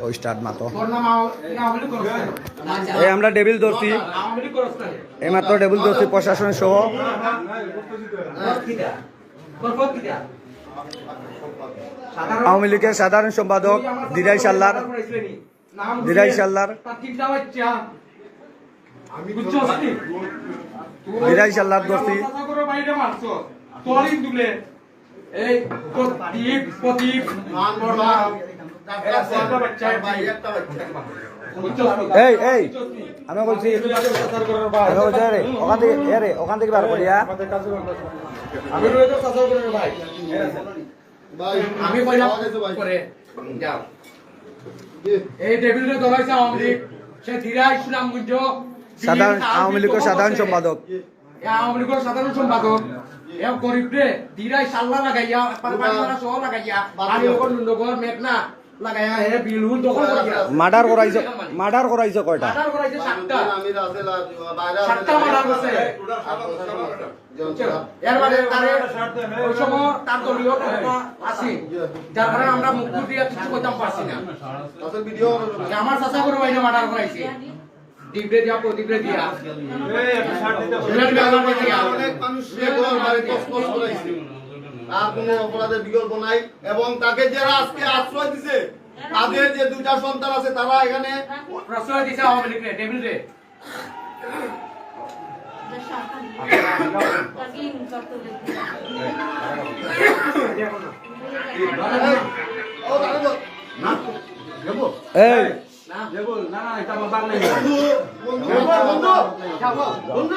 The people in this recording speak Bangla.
ওই স্টার্ট মাতো এই আমরা ডেবিল ধরছি এই মাত্র ডেবিল ধরছি প্রশাসন সহ আওয়ামী লীগের সাধারণ সম্পাদক দিরাই সাল্লার ধরছি এই এই আমি বলছি ওখান থেকে বার করিয়া আমি কইলাম করে যাও এই টেবিলে দলাইছে আওয়ামী লীগ সে ধীরা ইসলামগঞ্জ সাধারণ আওয়ামী লীগের সাধারণ সম্পাদক আওয়ামী লীগের সাধারণ সম্পাদক এ গরিব রে ধীরাই সাল্লা লাগাইয়া পারপাড়া সহ লাগাইয়া আমি ওর নগর মেঘনা লাগাইয়া হে বিলুল দখল করিয়া মার্ডার করাইছে কয়টা মার্ডার করাইছে 7টা আমি রাজেলা বাইরে 7টা মার্ডার করছে এর মানে তারে ওই সময় তার দলীয় নেতা আছে যার কারণে আমরা মুখ দিয়ে কিছু করতে পারছি না তাদের ভিডিও আমার চাচা করে বাইরে মার্ডার করাইছে ডিবরে দিয়া প্রদীপরে দিয়া অনেক মানুষ বাড়ি কষ্ট করাইছে আর কোনো অপরাধের বিকল্প নাই এবং তাকে যারা আজকে আশ্রয় দিছে তাদের যে দুইটা সন্তান আছে তারা এখানে প্রশ্রয় দিছে আওয়ামী লীগ রে টেবিল রে এই বন্ধু